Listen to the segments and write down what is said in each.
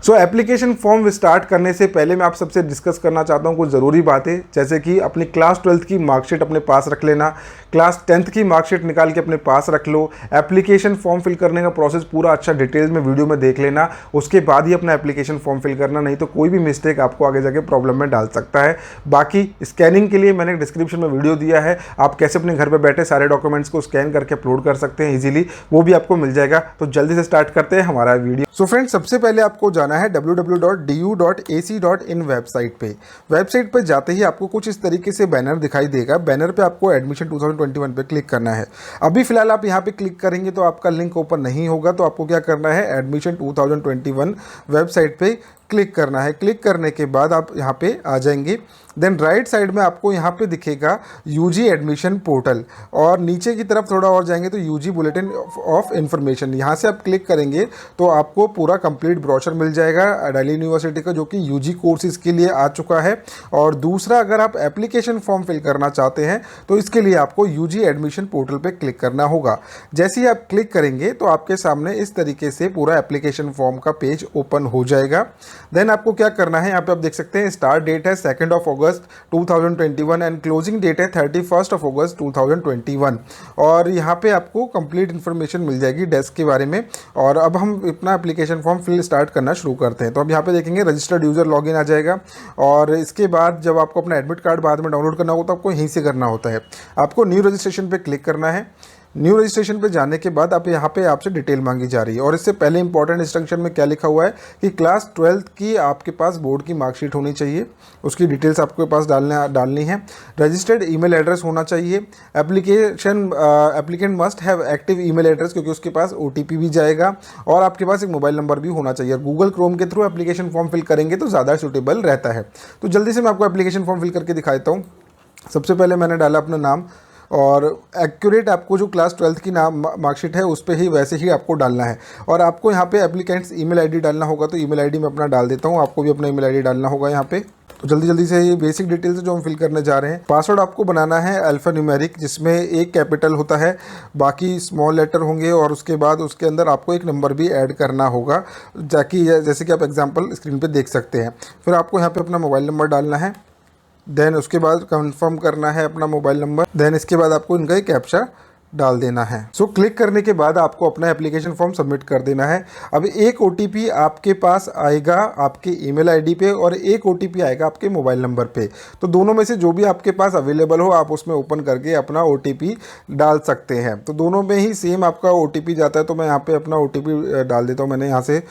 सो application form start करने से पहले मैं आप सबसे डिस्कस करना चाहता हूँ कुछ ज़रूरी बातें, जैसे कि अपनी क्लास 12th की मार्कशीट अपने पास रख लेना, क्लास 10th की मार्कशीट निकाल के अपने पास रख लो, एप्लीकेशन फॉर्म फिल करने का प्रोसेस पूरा अच्छा डिटेल्स में वीडियो में देख लेना, उसके बाद ही अपना एप्लीकेशन फॉर्म फिल करना, नहीं तो कोई भी मिस्टेक आपको आगे जाके प्रॉब्लम में डाल सकता है। बाकी स्कैनिंग के लिए मैंने डिस्क्रिप्शन में वीडियो दिया है, आप कैसे अपने घर पर बैठे सारे डॉक्यूमेंट्स को स्कैन करके अपलोड कर सकते हैं ईजिली, वो भी आपको मिल जाएगा। तो जल्दी से स्टार्ट करते हैं हमारा वीडियो। सो फ्रेंड्स, सबसे पहले आपको जाना है www.du.ac.in वेबसाइट पे जाते ही आपको कुछ इस तरीके से बैनर दिखाई देगा। बैनर पे आपको एडमिशन 2021 पे क्लिक करना है। अभी फिलहाल आप यहाँ पे क्लिक करेंगे तो आपका लिंक ओपन नहीं होगा, तो आपको क्या करना है, एडमिशन 2021 वेबसाइट पे क्लिक करना है। क्लिक करने के बाद आप यहाँ पे आ जाएंगे। देन राइट साइड में आपको यहाँ पे दिखेगा यूजी एडमिशन पोर्टल, और नीचे की तरफ थोड़ा और जाएंगे तो यूजी बुलेटिन ऑफ इन्फॉर्मेशन, यहाँ से आप क्लिक करेंगे तो आपको पूरा कंप्लीट ब्रोशर मिल जाएगा दिल्ली यूनिवर्सिटी का, जो कि यूजी कोर्सेज के लिए आ चुका है। और दूसरा, अगर आप एप्लीकेशन फॉर्म फिल करना चाहते हैं तो इसके लिए आपको यूजी एडमिशन पोर्टल पे क्लिक करना होगा। जैसे ही आप क्लिक करेंगे तो आपके सामने इस तरीके से पूरा एप्लीकेशन फॉर्म का पेज ओपन हो जाएगा। देन आपको क्या करना है, यहाँ पे आप देख सकते हैं स्टार्ट डेट है 2 अगस्त 2021 एंड क्लोजिंग डेट है 31 अगस्त 2021, और यहाँ पे आपको कंप्लीट इन्फॉर्मेशन मिल जाएगी डेस्क के बारे में। और अब हम अपना एप्लीकेशन फॉर्म फिल स्टार्ट करना शुरू करते हैं। तो अब यहाँ पे देखेंगे रजिस्टर्ड यूजर लॉगिन आ जाएगा, और इसके बाद जब आपको अपना एडमिट कार्ड बाद में डाउनलोड करना होगा तो आपको यहीं से करना होता है। आपको न्यू रजिस्ट्रेशन पे क्लिक करना है। न्यू रजिस्ट्रेशन पे जाने के बाद आप यहाँ पे आपसे डिटेल मांगी जा रही है, और इससे पहले इंपॉर्टेंट इंस्ट्रक्शन में क्या लिखा हुआ है कि क्लास 12th की आपके पास बोर्ड की मार्कशीट होनी चाहिए, उसकी डिटेल्स आपके पास डालनी है। रजिस्टर्ड ईमेल एड्रेस होना चाहिए। Applicant must have active email address, क्योंकि उसके पास OTP भी जाएगा, और आपके पास एक मोबाइल नंबर भी होना चाहिए। गूगल क्रोम के थ्रू एप्लीकेशन फॉर्म फिल करेंगे तो ज़्यादा सूटेबल रहता है। तो जल्दी से मैं आपको एप्लीकेशन फॉर्म फिल करके दिखाता हूँ। सबसे पहले मैंने डाला अपना नाम, और एक्यूरेट आपको जो क्लास 12th की नाम मार्कशीट है उस पर ही वैसे ही आपको डालना है। और आपको यहाँ पे एप्लीकेंट्स ईमेल आईडी डालना होगा, तो ईमेल आईडी मैं अपना डाल देता हूँ, आपको भी अपना ईमेल आईडी डालना होगा यहाँ पे। तो जल्दी से ये बेसिक डिटेल्स जो हम फिल करने जा रहे हैं। पासवर्ड आपको बनाना है अल्फा न्यूमेरिक, जिसमें एक कैपिटल होता है, बाकी स्मॉल लेटर होंगे, और उसके बाद उसके अंदर आपको एक नंबर भी ऐड करना होगा, ताकि जैसे कि आप एग्जाम्पल स्क्रीन पर देख सकते हैं। फिर आपको यहाँ पर अपना मोबाइल नंबर डालना है। देन उसके बाद कंफर्म करना है अपना मोबाइल नंबर। देन इसके बाद आपको इनका एक कैप्चा डाल देना है। सो क्लिक करने के बाद आपको अपना एप्लीकेशन फॉर्म सबमिट कर देना है। अब एक OTP आपके पास आएगा आपके ईमेल आईडी पे, और एक OTP आएगा आपके मोबाइल नंबर पे। तो दोनों में से जो भी आपके पास अवेलेबल हो आप उसमें ओपन करके अपना OTP डाल सकते हैं। तो दोनों में ही सेम आपका OTP जाता है, तो मैं यहाँ पे अपना OTP डाल देता हूँ। मैंने यहाँ से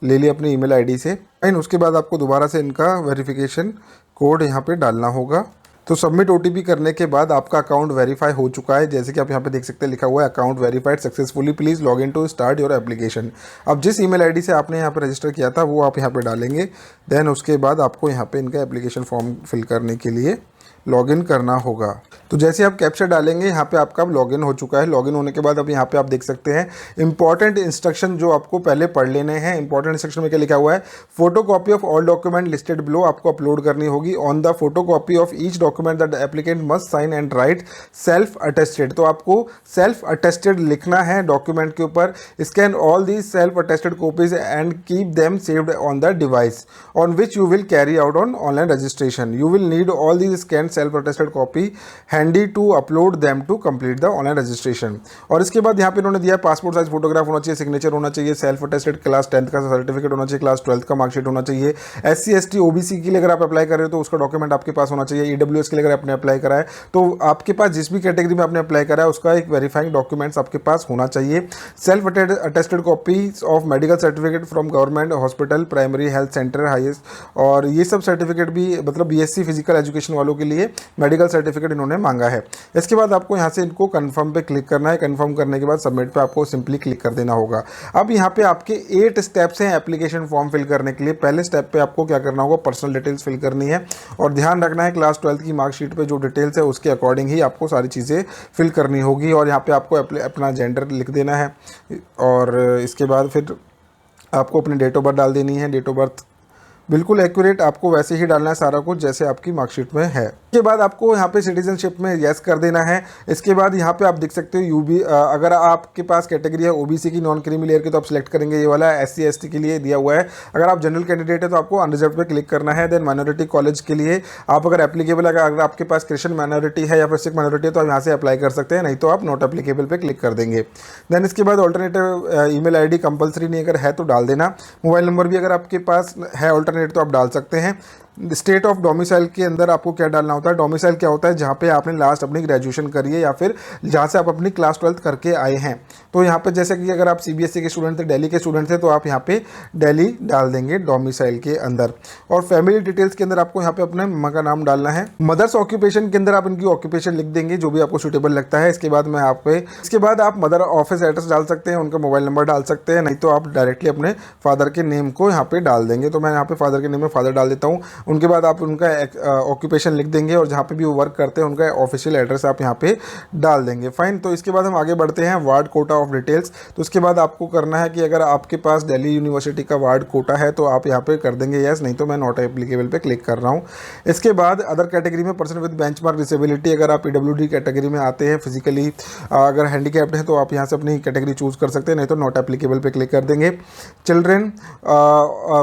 ले लिया अपनी ईमेल आईडी से। एंड उसके बाद आपको दोबारा से इनका वेरिफिकेशन कोड यहाँ पे डालना होगा। तो सबमिट OTP करने के बाद आपका अकाउंट वेरीफाई हो चुका है, जैसे कि आप यहाँ पे देख सकते हैं लिखा हुआ है account verified successfully, please log in to start your application. अब जिस ईमेल आईडी से आपने यहाँ पे रजिस्टर किया था वो आप यहाँ पे डालेंगे। देन उसके बाद आपको यहाँ पे इनका एप्लीकेशन फॉर्म फिल करने के लिए लॉगिन करना होगा। तो जैसे आप कैप्चा डालेंगे यहाँ पे आपका लॉगिन हो चुका है। लॉगिन होने के बाद अब यहाँ पे आप देख सकते हैं इंपॉर्टेंट इंस्ट्रक्शन जो आपको पहले पढ़ लेने हैं। इंपॉर्टेंट इंस्ट्रक्शन में क्या लिखा हुआ है, photo copy of all document listed below आपको अपलोड करनी होगी। On the photo copy of each document that applicant must sign and write self attested. तो आपको सेल्फ अटेस्टेड लिखना है डॉक्यूमेंट के ऊपर। Scan all these self attested copies and keep them saved on the device on which you will carry out on online registration. You will need all these scan self attested copy handy to upload them to complete the online registration. और इसके बाद यहाँ पे इन्होंने दिया passport size photograph होना चाहिए, signature होना चाहिए, सेल्फ अटेस्टेड क्लास 10th का सर्टिफिकेट होना चाहिए, क्लास 12th का मार्कशीट होना चाहिए। SC ST OBC के लिए अगर आप अप्लाई कर रहे हो तो उसका डॉक्यूमेंट आपके पास होना चाहिए। EWS के लिए अगर आपने अप्लाई करा है तो आपके पास जिस भी कैटेगरी में आपने अप्लाई करा है उसका एक वेरीफाइंग डॉक्यूमेंट्स आपके पास होना चाहिए। Self attested copies of medical certificate from government hospital, primary health centre, highest, और ये सब सर्टिफिकेट भी मतलब BSc फिजिकल एजुकेशन वालों के लिए मेडिकल सर्टिफिकेट इन्होंने मांगा है। इसके बाद आपको यहाँ से इनको कंफर्म पे क्लिक करना है। कंफर्म करने के बाद सबमिट पे आपको सिंपली क्लिक कर देना होगा। अब यहाँ पे आपके 8 स्टेप्स हैं एप्लीकेशन फॉर्म फिल करने के लिए। पहले स्टेप पे आपको क्या करना होगा, पर्सनल डिटेल्स फिल करनी है, और ध्यान रखना है क्लास 12th की मार्कशीट पे जो डिटेल्स है उसके अकॉर्डिंग ही आपको सारी चीज़ें फिल करनी होगी। और यहाँ पे आपको अपना जेंडर लिख देना है, और इसके बाद फिर आपको अपनी डेट ऑफ बर्थ डाल देनी है। डेट ऑफ बर्थ बिल्कुल एक्यूरेट आपको वैसे ही डालना है सारा कुछ जैसे आपकी मार्कशीट में है। के बाद आपको यहाँ पे सिटीजनशिप में यस कर देना है। इसके बाद यहाँ पे आप देख सकते हो यूबी, अगर आपके पास कैटेगरी है ओबीसी की, नॉन क्रीमी लेयर की, तो आप सिलेक्ट करेंगे ये वाला। एससी एसटी के लिए दिया हुआ है। अगर आप जनरल कैंडिडेट है तो आपको अनरिजर्व पे क्लिक करना है। देन माइनॉरिटी कॉलेज के लिए आप अगर एप्लीकेबल, अगर आपके पास क्रिश्चियन माइनॉरिटी है या फिर सिख माइनॉरिटी है तो आप यहाँ से अप्लाई कर सकते हैं, नहीं तो आप नॉट एप्लीकेबल पे क्लिक कर देंगे। देन इसके बाद ऑल्टरनेटिव ईमेल आईडी कंपलसरी नहीं, अगर है तो डाल देना। मोबाइल नंबर भी अगर आपके पास है ऑल्टरनेट तो आप डाल सकते हैं। स्टेट ऑफ डोमिसाइल के अंदर आपको क्या डालना होता है, डोमिसाइल क्या होता है, जहाँ पे आपने लास्ट अपनी ग्रेजुएशन करी है या फिर जहाँ से आप अपनी क्लास 12th करके आए हैं। तो यहाँ पे जैसे कि अगर आप सीबीएसई के स्टूडेंट थे, दिल्ली के स्टूडेंट थे, तो आप यहाँ पे दिल्ली डाल देंगे डोमिसाइल के अंदर। और फैमिली डिटेल्स के अंदर आपको यहाँ पे अपने मम्मा का नाम डालना है। मदर्स ऑक्यूपेशन के अंदर आप इनकी ऑक्यूपेशन लिख देंगे जो भी आपको सूटेबल लगता है। इसके बाद आप मदर ऑफिस एड्रेस डाल सकते हैं, उनका मोबाइल नंबर डाल सकते हैं, नहीं तो आप डायरेक्टली अपने फादर के नेम को यहाँ पे डाल देंगे। तो मैं यहाँ पे फादर के नेम में फादर डाल देता हूँ। उनके बाद आप उनका ऑक्यूपेशन लिख देंगे और जहाँ पे भी वो वर्क करते हैं उनका ऑफिशियल एड्रेस आप यहाँ पे डाल देंगे। फाइन। तो इसके बाद हम आगे बढ़ते हैं वार्ड कोटा ऑफ डिटेल्स। तो उसके बाद आपको करना है कि अगर आपके पास दिल्ली यूनिवर्सिटी का वार्ड कोटा है तो आप यहाँ पे कर देंगे यस, नहीं तो मैं नॉट एप्लीकेबल पे क्लिक कर रहा हूँ। इसके बाद अदर कैटेगरी में पर्सन विद बेंचमार्क डिसेबिलिटी, अगर आप पीडब्ल्यूडी कैटेगरी में आते हैं, फिजिकली अगर हैंडीकैप्ड हैं तो आप यहाँ से अपनी कैटेगरी चूज कर सकते हैं, नहीं तो नॉट एप्लीकेबल पे क्लिक कर देंगे। Children,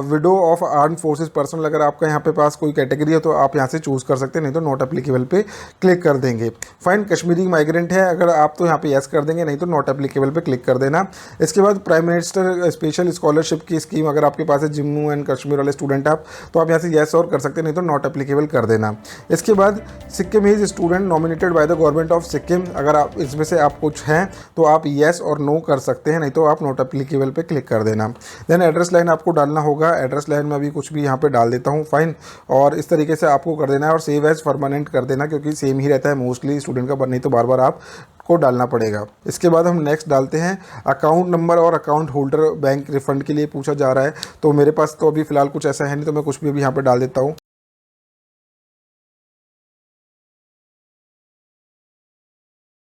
window of armed forces personal, अगर आपका यहाँ पे पास कोई कैटेगरी है तो आप यहाँ से चूज कर सकते हैं, नहीं तो नॉट एप्लीकेबल पे क्लिक कर देंगे। फाइन। कश्मीरी माइग्रेंट है, अगर आप तो यहाँ पे यस कर देंगे, नहीं तो नॉट एप्लीकेबल पे क्लिक कर देना। इसके बाद प्राइम मिनिस्टर स्पेशल स्कॉलरशिप की स्कीम, अगर आपके पास है जम्मू एंड कश्मीर वाले स्टूडेंट आप, तो आप यहाँ से यस और कर सकते हैं, नहीं तो नॉट एप्लीकेबल कर देना। इसके बाद Sikkim is student nominated by the government of Sikkim, अगर आप इसमें से आप कुछ हैं तो आप यस और नो कर सकते हैं, नहीं तो आप नॉट एप्लीकेबल पे क्लिक कर देना। देन एड्रेस लाइन आपको डालना होगा। एड्रेस लाइन में अभी कुछ भी यहाँ पे डाल देता हूँ। फाइन। और इस तरीके से आपको कर देना है और सेव एज परमानेंट कर देना, क्योंकि सेम ही रहता है मोस्टली स्टूडेंट का, नहीं तो बार बार आप को डालना पड़ेगा। इसके बाद हम नेक्स्ट डालते हैं अकाउंट नंबर और अकाउंट होल्डर। बैंक रिफंड के लिए पूछा जा रहा है, तो मेरे पास तो अभी फिलहाल कुछ ऐसा है नहीं, तो मैं कुछ भी अभी यहाँ पे डाल देता हूँ।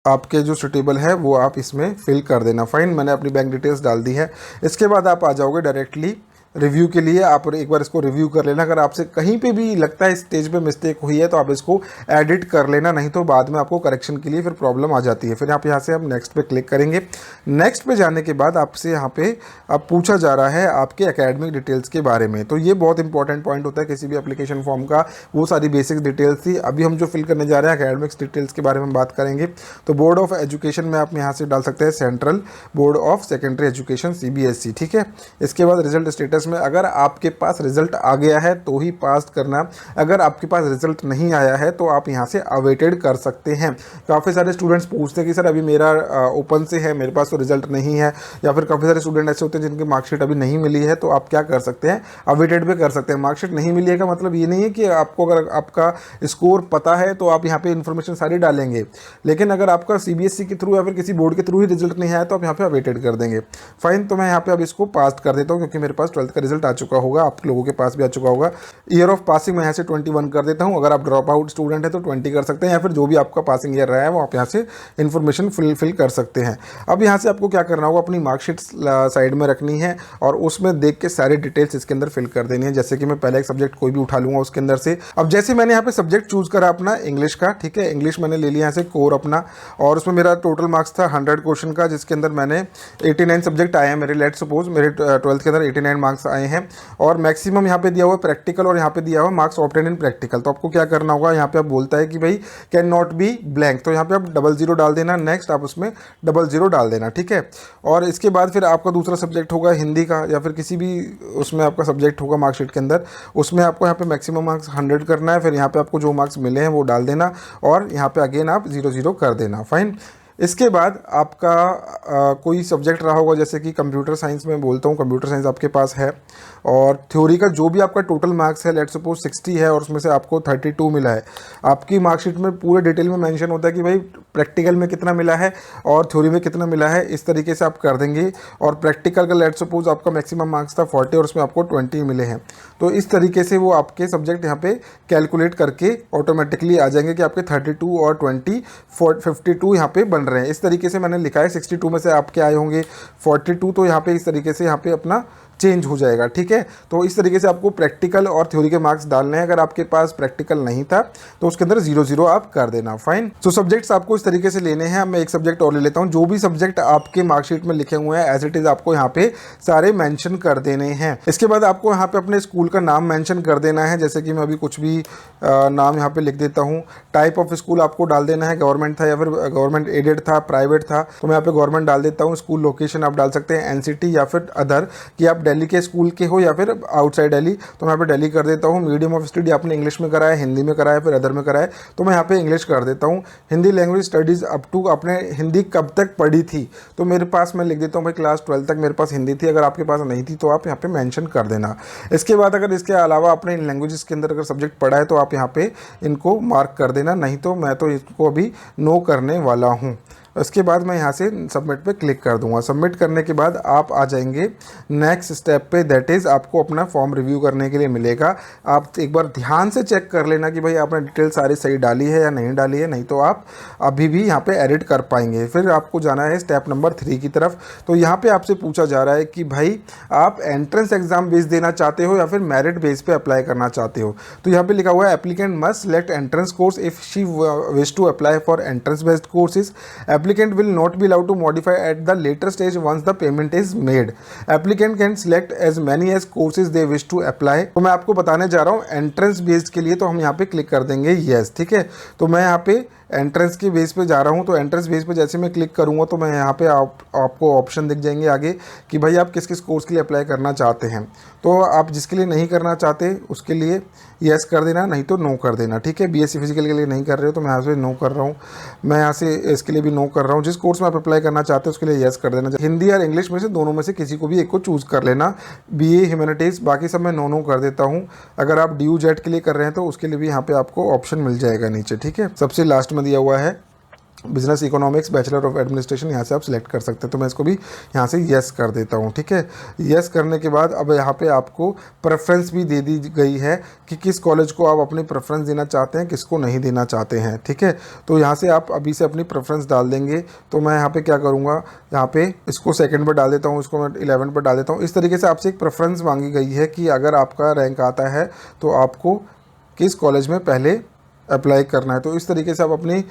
आपके जो सुटेबल है वो आप इसमें फिल कर देना। फाइन। मैंने अपनी बैंक डिटेल्स डाल दी है। इसके बाद आप आ जाओगे डायरेक्टली रिव्यू के लिए। आप एक बार इसको रिव्यू कर लेना। अगर आपसे कहीं पे भी लगता है स्टेज पे मिस्टेक हुई है तो आप इसको एडिट कर लेना, नहीं तो बाद में आपको करेक्शन के लिए फिर प्रॉब्लम आ जाती है। फिर आप यहाँ से हम नेक्स्ट पे क्लिक करेंगे। नेक्स्ट पे जाने के बाद आपसे यहाँ पे अब पूछा जा रहा है आपके एकेडमिक डिटेल्स के बारे में। तो ये बहुत इंपॉर्टेंट पॉइंट होता है किसी भी एप्लीकेशन फॉर्म का। वो सारी बेसिक डिटेल्स थी। अभी हम जो फिल करने जा रहे हैं एकेडमिक्स डिटेल्स के बारे में बात करेंगे। तो बोर्ड ऑफ एजुकेशन में आप यहाँ से डाल सकते हैं central board of secondary education CBSE। ठीक है। इसके बाद रिजल्ट स्टेटस में अगर आपके पास रिजल्ट आ गया है तो ही पास करना। अगर आपके पास रिजल्ट नहीं आया है तो आप यहाँ से अवेटेड कर सकते हैं। काफ़ी सारे स्टूडेंट्स पूछते हैं कि सर अभी मेरा ओपन से है, मेरे पास तो रिजल्ट नहीं है, या फिर काफ़ी सारे स्टूडेंट ऐसे होते हैं जिनकी मार्कशीट अभी नहीं मिली है, तो आप क्या कर सकते हैं, अवेटेड पे कर सकते हैं। मार्कशीट नहीं मिली है का मतलब ये नहीं है कि आपको अगर आपका स्कोर पता है तो आप यहाँ पे इन्फॉर्मेशन सारी डालेंगे, लेकिन अगर आपका CBSE के थ्रू या फिर किसी बोर्ड के थ्रू ही रिजल्ट नहीं आया तो आप यहाँ पे अवेटेड कर देंगे। फाइन। तो मैं यहाँ पे अब इसको पास कर देता हूँ, क्योंकि मेरे पास 12th का रिजल्ट आ चुका होगा, आप लोगों के पास भी आ चुका होगा। ईयर ऑफ पासिंग मैं यहाँ से 21 कर देता हूँ। अगर आप ड्रॉप आउट स्टूडेंट है तो 20 कर सकते हैं, या फिर जो भी आपका पासिंग ईयर रहा है वो आप यहाँ से इन्फॉर्मेशन फिल कर सकते हैं। अब यहाँ से आपको क्या करना होगा, अपनी मार्कशीट साइड में रखनी है और उसमें देख के सारी डिटेल्स इसके अंदर फिल कर देनी है। जैसे कि मैं पहले एक सब्जेक्ट कोई भी उठा लूंगा उसके अंदर से। अब जैसे मैंने यहाँ पे सब्जेक्ट चूज करा अपना इंग्लिश का, ठीक है, इंग्लिश मैंने ले लिया यहाँ से कोर अपना, और उसमें मेरा टोटल मार्क्स था 100 क्वेश्चन का, जिसके अंदर मैंने 89 सब्जेक्ट आए हैं मेरे। लेट सपोज मेरे 12th के अंदर 89 मार्क्स आए हैं, और मैक्सिमम यहाँ पे दिया हुआ प्रैक्टिकल और यहाँ पे दिया हुआ मार्क्स ऑब्टेन इन प्रैक्टिकल। तो आपको क्या करना होगा, यहाँ पे आप बोलता है कि भाई कैन नॉट बी ब्लैंक, तो यहाँ पे आप 00 डाल देना। नेक्स्ट आप उसमें 00 डाल देना। ठीक है। और इसके बाद फिर आपका दूसरा सब्जेक्ट होगा हिंदी का, या फिर किसी भी उसमें आपका सब्जेक्ट होगा मार्कशीट के अंदर, उसमें आपको यहाँ पे मैक्सिमम मार्क्स 100 करना है। फिर यहाँ पे आपको जो मार्क्स मिले हैं वो डाल देना, और यहाँ पे अगेन आप 00 कर देना। फाइन। इसके बाद आपका कोई सब्जेक्ट रहा होगा, जैसे कि कंप्यूटर साइंस में बोलता हूँ, कंप्यूटर साइंस आपके पास है, और थ्योरी का जो भी आपका टोटल मार्क्स है, लेट सपोज 60 है और उसमें से आपको 32 मिला है। आपकी मार्कशीट में पूरे डिटेल में मेंशन होता है कि भाई प्रैक्टिकल में कितना मिला है और थ्योरी में कितना मिला है। इस तरीके से आप कर देंगे। और प्रैक्टिकल का लेट सपोज आपका मैक्सिमम मार्क्स था 40 और उसमें आपको 20 मिले हैं, तो इस तरीके से वो आपके सब्जेक्ट यहाँ पे कैलकुलेट करके ऑटोमेटिकली आ जाएंगे कि आपके 32 और 20 52 यहाँ पे बन रहे हैं। इस तरीके से मैंने लिखा है। 62 में से आपके आए होंगे 42, तो यहाँ पे इस तरीके से यहाँ पे अपना चेंज हो जाएगा। ठीक है, तो इस तरीके से आपको प्रैक्टिकल और थ्योरी के मार्क्स डालने हैं। अगर आपके पास प्रैक्टिकल नहीं था तो उसके अंदर 0-0 आप कर देना। फाइन। तो सब्जेक्ट्स आपको इस तरीके से लेने हैं। मैं एक सब्जेक्ट और ले लेता हूँ। जो भी सब्जेक्ट आपके मार्कशीट में लिखे हुए हैं एज इट इज आपको यहाँ पे सारे मेंशन कर देने हैं। इसके बाद आपको यहाँ पे अपने स्कूल का नाम मेंशन कर देना है। जैसे कि मैं अभी कुछ भी नाम यहाँ पे लिख देता हूँ। टाइप ऑफ स्कूल आपको डाल देना है, गवर्नमेंट था या फिर गवर्नमेंट एडेड था, प्राइवेट था, तो मैं यहाँ पे गवर्नमेंट डाल देता हूँ। स्कूल लोकेशन आप डाल सकते हैं एनसीटी या फिर अदर, कि आप दिल्ली के स्कूल के हो या फिर आउटसाइड दिल्ली, तो मैं यहाँ पे दिल्ली कर देता हूँ। मीडियम ऑफ स्टडी आपने इंग्लिश में करा है, हिंदी में करा है, फिर अदर में करा है, तो मैं यहाँ पे इंग्लिश कर देता हूँ। Hindi language studies up to, आपने हिंदी कब तक पढ़ी थी, तो मेरे पास मैं लिख देता हूँ भाई क्लास 12 तक मेरे पास हिंदी थी। अगर आपके पास नहीं थी तो आप यहाँ पे मेंशन कर देना। इसके बाद अगर इसके अलावा आपने इन लैंग्वेजेस के अंदर अगर सब्जेक्ट पढ़ा है तो आप यहाँ पे इनको मार्क कर देना, नहीं तो मैं तो इसको अभी नो करने वाला हूँ। उसके बाद मैं यहाँ से सबमिट पे क्लिक कर दूंगा। सबमिट करने के बाद आप आ जाएंगे नेक्स्ट स्टेप पे, दैट इज़ आपको अपना फॉर्म रिव्यू करने के लिए मिलेगा। आप एक बार ध्यान से चेक कर लेना कि भाई आपने डिटेल सारी सही डाली है या नहीं डाली है, नहीं तो आप अभी भी यहाँ पे एडिट कर पाएंगे। फिर आपको जाना है स्टेप नंबर 3 की तरफ। तो यहाँ पे आपसे पूछा जा रहा है कि भाई आप एंट्रेंस एग्जाम बेस देना चाहते हो या फिर मेरिट बेस पे अप्लाई करना चाहते हो। तो यहाँ पे लिखा हुआ है applicant must select entrance course if she wish to apply for entrance based courses. Applicant will not be allowed to modify at the later stage once the payment is made. Applicant can select as many as courses they wish to apply. तो मैं आपको बताने जा रहा हूँ entrance based के लिए, तो हम यहाँ पे क्लिक कर देंगे यस। ठीक है, तो मैं यहाँ पे एंट्रेंस के बेस पे जा रहा हूँ। तो एंट्रेंस बेस पे जैसे मैं क्लिक करूँगा तो मैं यहाँ पे आपको ऑप्शन दिख जाएंगे आगे कि भाई आप किस किस कोर्स के लिए अप्लाई करना चाहते हैं। तो आप जिसके लिए नहीं करना चाहते उसके लिए यस कर देना, नहीं तो नो कर देना। ठीक है, बीएससी फिजिकल के लिए नहीं कर रहे हो तो मैं यहाँ से नो कर रहा हूँ। मैं यहाँ से इसके लिए भी नो कर रहा हूँ। जिस कोर्स में आप अप्लाई करना चाहते हैं उसके लिए यस कर देना। हिंदी और इंग्लिश में से दोनों में से किसी को भी एक को चूज़ कर लेना। बीए ह्यूमैनिटीज़, बाकी सब मैं नो कर देता हूँ। अगर आप ड्यू जेट के लिए कर रहे हैं तो उसके लिए भी यहाँ पे आपको ऑप्शन मिल जाएगा नीचे। ठीक है, सबसे लास्ट में दिया हुआ है business economics bachelor of administration, यहाँ से आप सिलेक्ट कर सकते हैं। तो मैं इसको भी यहाँ से यस कर देता हूँ। ठीक है, यस करने के बाद अब यहाँ पे आपको प्रेफरेंस भी दे दी गई है कि किस कॉलेज को आप अपनी प्रेफरेंस देना चाहते हैं, किसको नहीं देना चाहते हैं। ठीक है, तो यहाँ से आप अभी से अपनी प्रेफरेंस डाल देंगे। तो मैं यहाँ पे क्या करूँगा, यहाँ पे इसको सेकंड पर डाल देता हूँ, इसको मैं 11 पर डाल देता हूँ। इस तरीके से आपसे एक प्रेफरेंस मांगी गई है कि अगर आपका रैंक आता है तो आपको किस कॉलेज में पहले अप्लाई करना है। तो इस तरीके से आप अपनी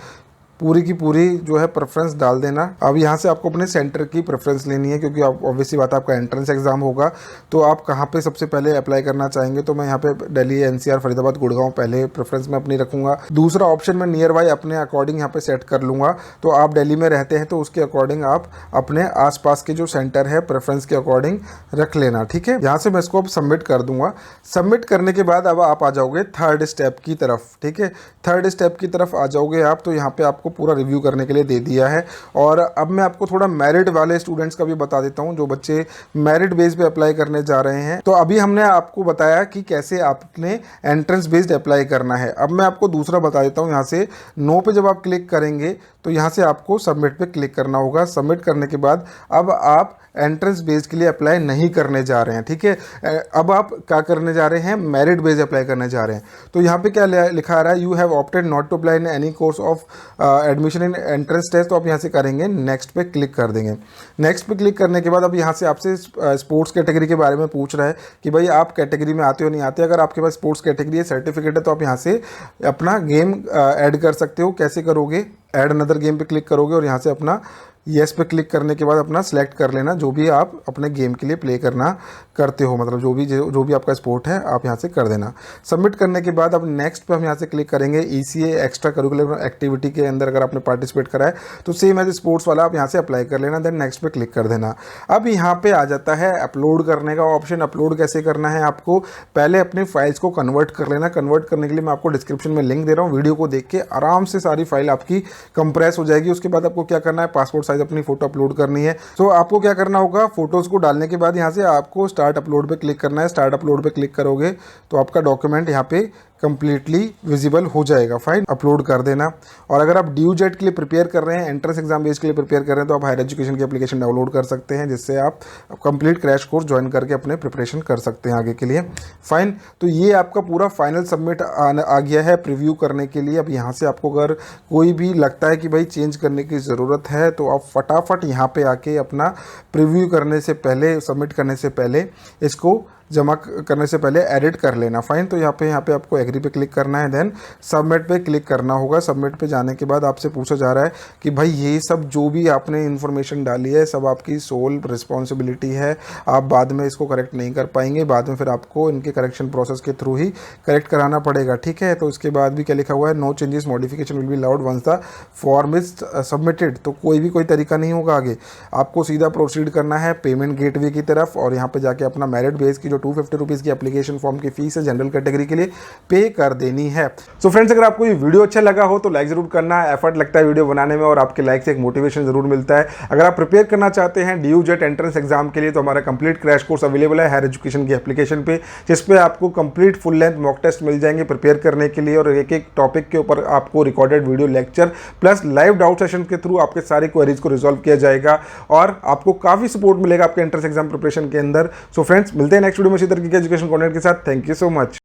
पूरी की पूरी जो है प्रेफरेंस डाल देना। अब यहाँ से आपको अपने सेंटर की प्रेफरेंस लेनी है, क्योंकि आप ऑब्वियसली बात है आपका एंट्रेंस एग्जाम होगा, तो आप कहाँ पे सबसे पहले अप्लाई करना चाहेंगे। तो मैं यहाँ पे दिल्ली, एनसीआर, फरीदाबाद, गुड़गांव पहले प्रेफरेंस में अपनी रखूँगा। दूसरा ऑप्शन मैं नियर बाई अपने अकॉर्डिंग यहाँ पे सेट कर लूँगा। तो आप दिल्ली में रहते हैं तो उसके अकॉर्डिंग आप अपने आसपास के जो सेंटर है प्रेफरेंस के अकॉर्डिंग रख लेना। ठीक है, यहाँ से मैं इसको अब सबमिट कर दूँगा। सबमिट करने के बाद अब आप आ जाओगे थर्ड स्टेप की तरफ। ठीक है, थर्ड स्टेप की तरफ आ जाओगे आप। तो यहाँ पे आपको पूरा रिव्यू करने के लिए दे दिया है। और अब मैं आपको थोड़ा मेरिट वाले स्टूडेंट्स का भी बता देता हूँ, जो बच्चे मेरिट बेस पे अप्लाई करने जा रहे हैं। तो अभी हमने आपको बताया कि कैसे आपने एंट्रेंस बेस्ड अप्लाई करना है। अब मैं आपको दूसरा बता देता हूँ। यहाँ से नो पे जब आप क्लिक करेंगे तो यहाँ से आपको सबमिट पे क्लिक करना होगा। सबमिट करने के बाद अब आप एंट्रेंस बेस्ड के लिए अप्लाई नहीं करने जा रहे हैं। ठीक है, अब आप क्या करने जा रहे हैं, मेरिट बेस्ड अप्लाई करने जा रहे हैं। तो यहाँ पे क्या लिखा आ रहा है, you have opted not to apply in any course of admission in entrance test. तो आप यहाँ से करेंगे नेक्स्ट पे क्लिक कर देंगे। नेक्स्ट पे क्लिक करने के बाद अब यहाँ से आपसे स्पोर्ट्स कैटेगरी के बारे में पूछ रहा है कि भाई आप कैटेगरी में आते हो नहीं आते। अगर आपके पास स्पोर्ट्स कैटेगरी है, सर्टिफिकेट है, तो आप यहाँ से अपना गेम ऐड कर सकते हो। कैसे करोगे, ऐड अनदर गेम पे क्लिक करोगे और यहाँ से अपना येस पे क्लिक करने के बाद अपना सेलेक्ट कर लेना जो भी आप अपने गेम के लिए प्ले करना करते हो, मतलब जो भी आपका स्पोर्ट है आप यहाँ से कर देना। सबमिट करने के बाद अब नेक्स्ट पे हम यहाँ से क्लिक करेंगे। ECA एक्स्ट्रा करिकुलर एक्टिविटी के अंदर अगर आपने पार्टिसिपेट करा है तो सेम एज स्पोर्ट्स वाला आप यहाँ से अप्लाई कर लेना, देन नेक्स्ट पे क्लिक कर देना। अब यहाँ पे आ जाता है अपलोड करने का ऑप्शन। अपलोड कैसे करना है, आपको पहले अपने फाइल्स को कन्वर्ट कर लेना। कन्वर्ट करने के लिए मैं आपको डिस्क्रिप्शन में लिंक दे रहा हूँ, वीडियो को देख के आराम से सारी फाइल आपकी कंप्रेस हो जाएगी। उसके बाद आपको क्या करना है, पासपोर्ट साइज अपनी फोटो अपलोड करनी है। तो आपको क्या करना होगा, फोटोज को डालने के बाद यहाँ से आपको स्टार्ट अपलोड पे क्लिक करना है। स्टार्ट अपलोड पे क्लिक करोगे तो आपका डॉक्यूमेंट यहाँ पे कंप्लीटली विजिबल हो जाएगा। फाइन, अपलोड कर देना। और अगर आप ड्यू जेट के लिए प्रिपेयर कर रहे हैं, एंट्रेंस एग्जाम बेस के लिए प्रिपेयर कर रहे हैं, तो आप हायर एजुकेशन की एप्लीकेशन डाउनलोड कर सकते हैं, जिससे आप कंप्लीट क्रैश कोर्स ज्वाइन करके अपने प्रिपरेशन कर सकते हैं आगे के लिए। फाइन, तो ये आपका पूरा फाइनल सबमिट आ गया है प्रीव्यू करने के लिए। अब यहाँ से आपको अगर कोई भी लगता है कि भाई चेंज करने की ज़रूरत है, तो आप फटाफट यहाँ पे आके अपना प्रीव्यू करने से पहले, सबमिट करने से पहले, इसको जमा करने से पहले एडिट कर लेना। फाइन, तो यहाँ पे आपको एग्री पे क्लिक करना है, देन सबमिट पे क्लिक करना होगा। सबमिट पे जाने के बाद आपसे पूछा जा रहा है कि भाई ये सब जो भी आपने इन्फॉर्मेशन डाली है सब आपकी सोल रिस्पॉन्सिबिलिटी है, आप बाद में इसको करेक्ट नहीं कर पाएंगे, बाद में फिर आपको इनके करेक्शन प्रोसेस के थ्रू ही करेक्ट कराना पड़ेगा। ठीक है, तो इसके बाद भी क्या लिखा हुआ है, no changes modification will be allowed once the form is submitted. तो कोई तरीका नहीं होगा आगे, आपको सीधा प्रोसीड करना है पेमेंट गेटवे की तरफ, और यहाँ पे जाके अपना मेरिट बेस की 250 रुपीज़ की एप्लीकेशन फॉर्म की फीस है जनरल कैटेगरी के लिए पे कर देनी है। सो फ्रेंड्स, अगर आपको ये वीडियो अच्छा लगा हो तो लाइक जरूर करना, एफर्ट लगता है वीडियो बनाने में और आपके लाइक से एक मोटिवेशन जरूर मिलता है। अगर आप प्रिपेयर करना चाहते हैं ड्यू जेट एंट्रेंस एग्जाम के लिए, तो हमारा कंप्लीट क्रैश कोर्स अवेलेबल है हायर एजुकेशन की एप्लीकेशन पे, जिसपे आपको complete full length mock test मिल जाएंगे प्रिपेयर करने के लिए, और एक एक टॉपिक के ऊपर आपको recorded video lecture plus live doubt session के थ्रू आपके सारे क्वेरीज को रिजॉल्व किया जाएगा, और आपको काफी सपोर्ट मिलेगा आपके एंट्रेंस एग्जाम प्रिपरेशन के अंदर। सो फ्रेंड्स, मिलते हैं नेक्स्ट वीडियो में इसी तरह की एजुकेशन कंटेंट के साथ। Thank you so much.